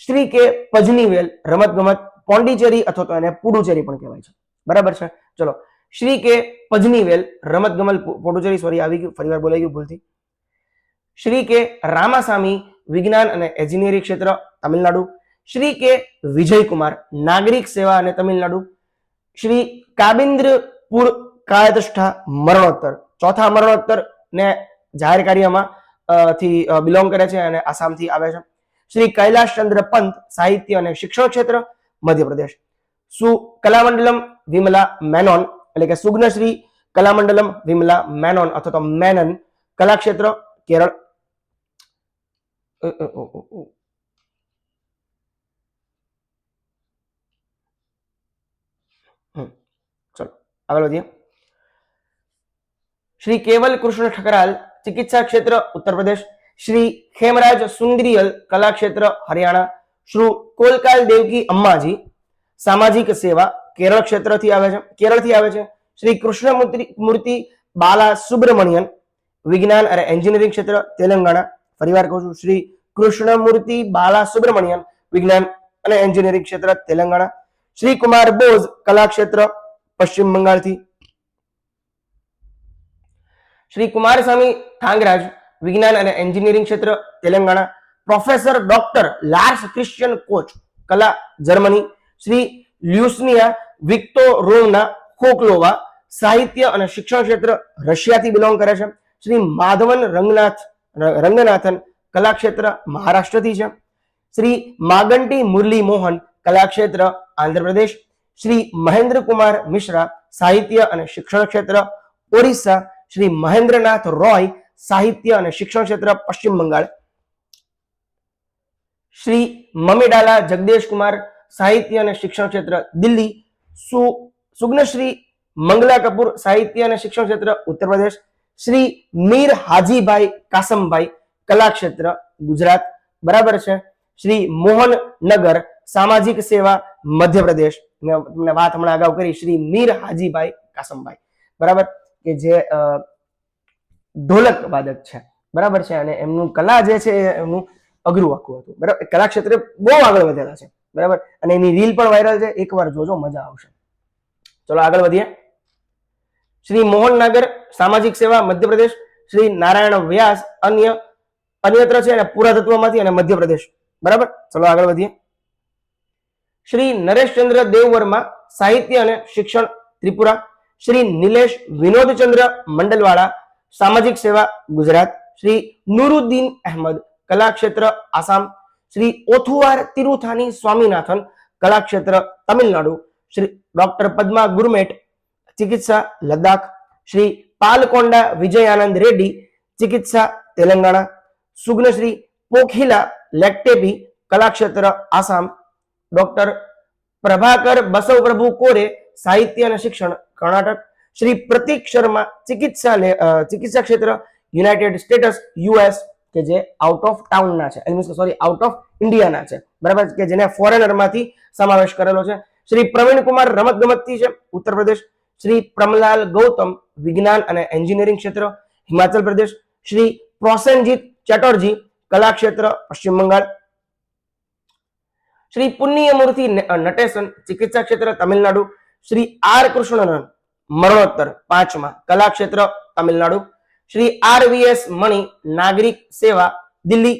શ્રી કે પજનીવેલ રમતગમત પોંડિચેરી અથવા તો એને પુડુચેરી પણ કહેવાય છે બરાબર છે. ચલો શ્રી કે પજનીવેલ રમતગમત પોંડિચેરી સોરી આવી ગયું ફરીવાર બોલાઈ ગયું ભૂલથી. શ્રી કે રામાસામી વિજ્ઞાન અને એન્જિનિયરિંગ ક્ષેત્ર તમિલનાડુ. શ્રી કે વિજયકુમાર નાગરિક સેવા અને તમિલનાડુ. શ્રી કાબિન્દ્રપુર કાયદષ્ઠા મરણોત્તર ચોથા મરણોત્તર ને જાહેર કાર્યમાં થી બિલોંગ કરે છે અને આસામથી આવે છે. શ્રી કૈલાશચંદ્ર પંત સાહિત્ય અને શિક્ષણ ક્ષેત્ર મધ્યપ્રદેશ. કલામંડલમ વિમલા મેનોન એટલે કે સુગ્નશ્રી કલામંડલમ વિમલા મેનોન અથવા તો મેનન કલાક્ષેત્ર કેરળ. ચલો આગળ વધીએ. શ્રી કેવલ કૃષ્ણ ઠકરાલ चिकित्सा क्षेत्र उत्तर प्रदेश, श्री खेमराज सुंदरियल कला क्षेत्र हरियाणा, श्री कोलकाल देवकी अम्माजी सामाजिक सेवा केरल क्षेत्र थी आवे छे, श्री कृष्णमूर्ति बाला सुब्रमण्यन विज्ञान और एंजीनियरिंग क्षेत्र तेलंगाणा, फरीवार कहूं छुं श्री कृष्णमूर्ति बाला सुब्रमण्यन विज्ञान और एंजीनियरिंग क्षेत्र तेलंगाणा, श्री कुमार बोज कला क्षेत्र पश्चिम बंगाल थी, श्री कुमारस्वामी थांगराज विज्ञान और एंजीनियरिंग क्षेत्र Telangana, professor doctor Lars Christian Koch कला Germany, Shri Lyudmila Viktorovna Khokhlova साहित्य और शिक्षण क्षेत्र रशिया थी बिलोंग करे छे, श्री माधवन रंगनाथन कला क्षेत्र महाराष्ट्र थी छे, श्री मागंटी मुरली मोहन कला क्षेत्र आंध्र प्रदेश, श्री महेंद्र कुमार मिश्रा साहित्य और शिक्षण क्षेत्र ओडिशा, श्री महेंद्रनाथ रॉय साहित्य और शिक्षण क्षेत्र पश्चिम बंगाल, श्री ममिडाला जगदेश कुमार साहित्य और शिक्षण क्षेत्र दिल्ली, सुग्नश्री मंगला कपूर साहित्य और शिक्षण क्षेत्र उत्तर प्रदेश, श्री मीर हाजीभाई कासमभाई कला क्षेत्र गुजरात, बराबर है, श्री मोहन नगर सामाजिक सेवा मध्य प्रदेश, मैं बात हमने अगाउ करी, श्री मीर हाजीभाई कासमभाई, बराबर के जे ढोलक वादक है, बराबर है, અને એમનું કલા જે છે એમનું અઘરું આખું હતું, બરાબર, કલા ક્ષેત્રે બહુ આગળ વધેલા છે, બરાબર, અને એની રીલ પણ વાયરલ છે, એકવાર જોજો મજા આવશે. ચલો આગળ વધીએ. શ્રી મોહન નાગર સામાજિક સેવા મધ્ય પ્રદેશ, શ્રી નારાયણ વ્યાસ અન્યત્ર છે અને પુરાતત્વમાંથી અને મધ્ય પ્રદેશ, બરાબર. ચલો આગળ વધીએ. શ્રી નરેશચંદ્ર દેવ વર્મા સાહિત્ય અને શિક્ષણ ત્રિપુરા, श्री नीलेश विनोदचंद्र मंडलवाड़ा सामाजिक सेवा गुजरात, श्री नूरुद्दीन अहमद कला क्षेत्र आसाम, श्री ओथुवार तिरुथानी स्वामीनाथन कला क्षेत्र तमिलनाडु, श्री डॉक्टर पद्मा गुरमेट चिकित्सा लद्दाख, श्री पालकोंडा विजयानंद रेड्डी चिकित्सा तेलंगाना, सुग्नश्री पोखिला लेक्टेपी कला क्षेत्र आसाम, डॉक्टर प्रभाकर बसव प्रभु कोरे साहित्य और शिक्षण कर्नाटक, श्री प्रतीक शर्मा चिकित्सा क्षेत्र यूनाइटेड स्टेट्स यूएस के जे आउट ऑफ टाउन ना छे, सॉरी आउट ऑफ इंडिया ना छे, बराबर, के जेने फॉरेनर मांथी समावेश करेलो छे. श्री प्रवीण कुमार रमत गमत थी छे उत्तर प्रदेश, श्री प्रमलाल गौतम विज्ञान और एंजीनियरिंग क्षेत्र हिमाचल प्रदेश, श्री प्रोसेनजीत चैटर्जी कला क्षेत्र पश्चिम बंगाल, श्री पुण्यमूर्ति नटेशन चिकित्सा क्षेत्र तमिलनाडु, श्री आर कृष्णन मरणोत्तर 5मा कला क्षेत्र तमिलनाडु, श्री आरवीएस मणि नागरिक सेवा दिल्ली,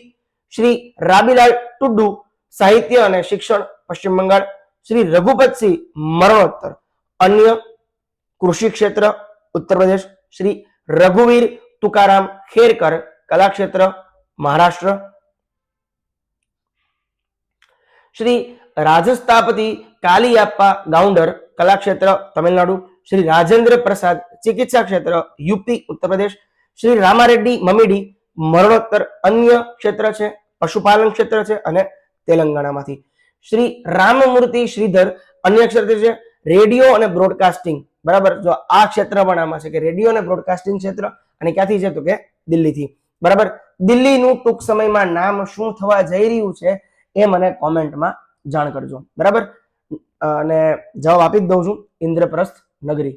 श्री राबीलाल टुडू साहित्य और शिक्षण पश्चिम बंगाल, श्री रघुपत सिंह मरणोत्तर अन्य कृषि क्षेत्र उत्तर प्रदेश, श्री रघुवीर तुकाराम खेरकर कला क्षेत्र महाराष्ट्र, श्री राजस्थापति कालियाप्पा गाउंडर कला क्षेत्र तमिलनाडु, श्री राजेंद्र प्रसाद चिकित्सा क्षेत्र यूपी उत्तर प्रदेश, श्री रामारेड्डी ममीडी मरणोत्तर अन्य क्षेत्र छे पशुपालन क्षेत्र छे अने तेलंगाणा मांथी, श्री राममूर्ति श्रीधर अन्य क्षेत्र छे रेडियो अने ब्रोडकास्टिंग, बराबर, जो आ क्षेत्र पण आमां छे के रेडियो अने ब्रोडकास्टिंग क्षेत्र अने क्यांथी छे तो के दिल्ही थी, बराबर. दिल्हीनुं टूंक समयमां नाम शुं थवा जई रह्युं छे ए मने कॉमेंट में जाण करजो, बराबर. અને જવાબ આપી જ દઉં છું, ઇન્દ્રપ્રસ્થ નગરી,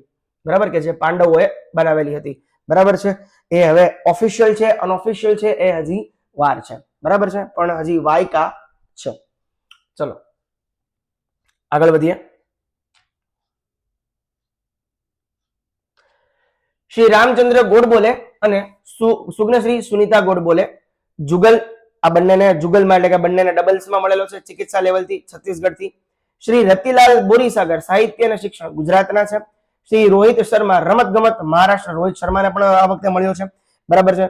બરાબર, કે જે પાંડવોએ બનાવેલી હતી, બરાબર છે. એ હવે ઓફિશિયલ છે, અનઓફિશિયલ છે, એ હજી વાર છે, બરાબર છે, પણ હજી વાયકા છે. ચલો આગળ વધીએ. શ્રી રામચંદ્ર ગોડબોલે અને સુગ્નશ્રી સુનિતા ગોડબોલે જુગલ, આ બંનેને જુગલમાં એટલે કે બંનેને ડબલ્સમાં મળેલો છે ચિકિત્સા લેવલથી છત્તીસગઢથી. श्री रतिलाल बोरीसागर साहित्य અને શિક્ષણ ગુજરાતના છે. શ્રી રોહિત શર્મા રમત ગમત મહારાષ્ટ્ર, રોહિત શર્માને પણ આ વખતે મળ્યો છે, બરાબર છે.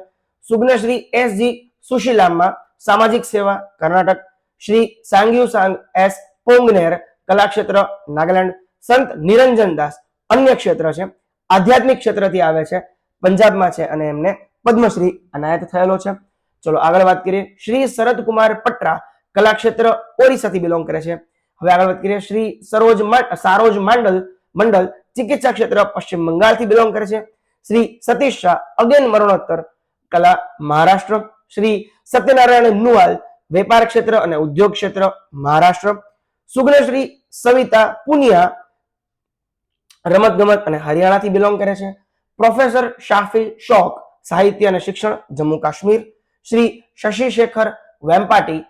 સુગ્નશ્રી એસજી સુશીલામ્મા સામાજિક સેવા કર્ણાટક, શ્રી સાંગ્યુ સાંગ એસ પોંગનેર કલા ક્ષેત્ર નાગાલેન્ડ, સંત નિરંજન દાસ અન્ય ક્ષેત્ર છે આધ્યાત્મિક ક્ષેત્રથી આવે છે, પંજાબમાં છે અને એમને પદ્મશ્રી અનાયત થયેલો છે. ચલો આગળ વાત કરીએ. શ્રી શરદ કુમાર પટ્રા કલા ક્ષેત્ર ઓરિસ્સાથી બિલોંગ કરે છે. હવે આગળ વાત કરીએ. શ્રી સારોજ મંડલ ચિકિત્સા ક્ષેત્ર પશ્ચિમ બંગાળથી બિલોંગ કરે છે. શ્રી સતીશ શાહ અગેન મરણોત્તર કલા મહારાષ્ટ્ર. શ્રી સત્યનારાયણ નુવાલ વેપાર ક્ષેત્ર અને ઉદ્યોગ ક્ષેત્ર મહારાષ્ટ્ર. સુગ્નશ્રી સવિતા પુનિયા રમત ગમત અને હરિયાણાથી બિલોંગ કરે છે. પ્રોફેસર શાફી શોક સાહિત્ય અને શિક્ષણ જમ્મુ કાશ્મીર. શ્રી શશી શેખર વેમ્પાટી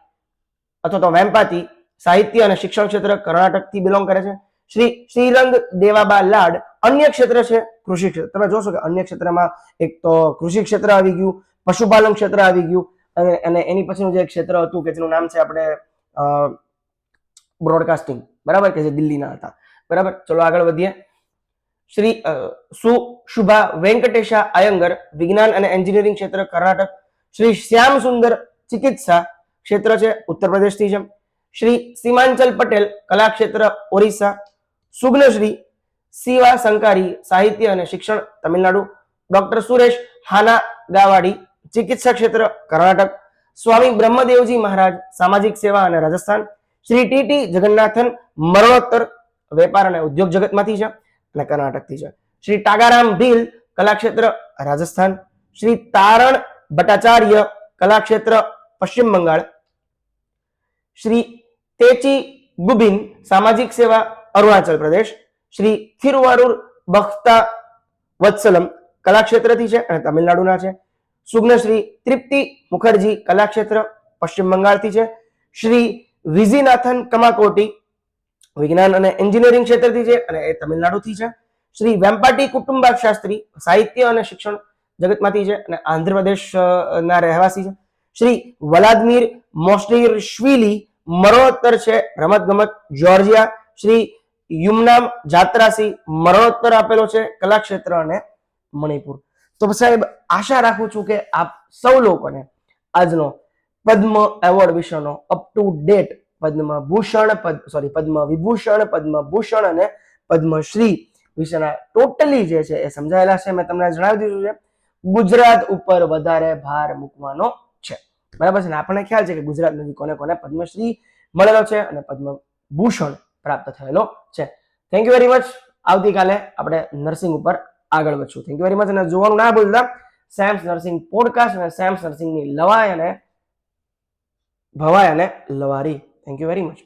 અથવા તો વેમ્પાતી સાહિત્ય અને શિક્ષણ ક્ષેત્ર કર્ણાટકથી બિલોંગ કરે છે. શ્રી શ્રીરંગ દેવાબા લાડ અન્ય ક્ષેત્ર છે કૃષિ ક્ષેત્ર. તમે જોશો કે અન્ય ક્ષેત્રમાં એક તો કૃષિ ક્ષેત્ર આવી ગયું, પશુપાલન ક્ષેત્ર આવી ગયું અને એની પછીનું જે ક્ષેત્ર હતું કે જેનું નામ છે આપણે બ્રોડકાસ્ટિંગ, બરાબર, કે જે દિલ્હીના હતા. બરાબર, ચલો આગળ વધીએ. શ્રી શુભા વેંકટેશા અયંગર વિજ્ઞાન અને એન્જિનિયરિંગ ક્ષેત્ર કર્ણાટક. શ્રી શ્યામ સુંદર ચિકિત્સા ક્ષેત્ર છે ઉત્તર પ્રદેશથી છે. શ્રી સીમાંચલ પટેલ કલા ક્ષેત્ર ઓરિસ્સા. સુગ્નશ્રી શિવા સંકારી સાહિત્ય અને શિક્ષણ તમિલનાડુ. ડોક્ટર સુરેશ હાના ગાવાડી ચિકિત્સા ક્ષેત્ર કર્ણાટક. સ્વામી બ્રહ્મદેવજી મહારાજ સામાજિક સેવા અને રાજસ્થાન. શ્રી ટી જગન્નાથન મરણોત્તર વેપાર અને ઉદ્યોગ જગતમાંથી છે અને કર્ણાટકથી છે. શ્રી ટાગારામ ભીલ કલા ક્ષેત્ર રાજસ્થાન. શ્રી તારણ ભટ્ટાચાર્ય કલા ક્ષેત્ર પશ્ચિમ બંગાળ. શ્રી તેચી ગુબિન સામાજિક સેવા અરુણાચલ પ્રદેશ. શ્રી થિરુવારુર બખ્તા વત્સલમ કલા ક્ષેત્રથી છે અને તમિલનાડુના છે. સુગ્નશ્રી તૃપ્તિ મુખર્જી કલા ક્ષેત્ર પશ્ચિમ બંગાળથી છે. શ્રી વિઝીનાથન કમાકોટી વિજ્ઞાન અને એન્જિનિયરિંગ ક્ષેત્રથી છે અને એ તમિલનાડુથી છે. શ્રી વેમ્પાટી કુટુંબા શાસ્ત્રી સાહિત્ય અને શિક્ષણ જગતમાંથી છે અને આંધ્રપ્રદેશ ના રહેવાસી છે. શ્રી વ્લાદમીર મોસ્ટીરશ્વિલી મરણોત્તર છે રમત ગમત જોર્જિયા. શ્રી યુમનામ જાત્રાસી મરણોત્તર આપેલો છે કલા ક્ષેત્ર અને મણિપુર. તો સાહેબ આશા રાખું છું કે આપ સૌ લોકોને આજનો પદ્મ એવોર્ડ વિશેનો up to date Padma Vibhushan Padma Bhushan અને પદ્મશ્રી વિશેના ટોટલી જે છે એ સમજાયેલા છે. મેં તમને જણાવી દીધું છે. ગુજરાત ઉપર વધારે ભાર મૂકવાનો છે, બરાબર છે ને. આપણને ખ્યાલ છે કે ગુજરાતમાંથી કોને કોને પદ્મશ્રી મળેલો છે અને પદ્મભૂષણ પ્રાપ્ત થયેલો છે. Thank you very much. આવતીકાલે આપણે નર્સિંગ ઉપર આગળ વધશું. Thank you very much. અને જોવાનું ના ભૂલતા સેમ્સ નર્સિંગ પોડકાસ્ટ અને સેમ્સ નર્સિંગની લવાય અને ભવાય અને લવારી. Thank you very much.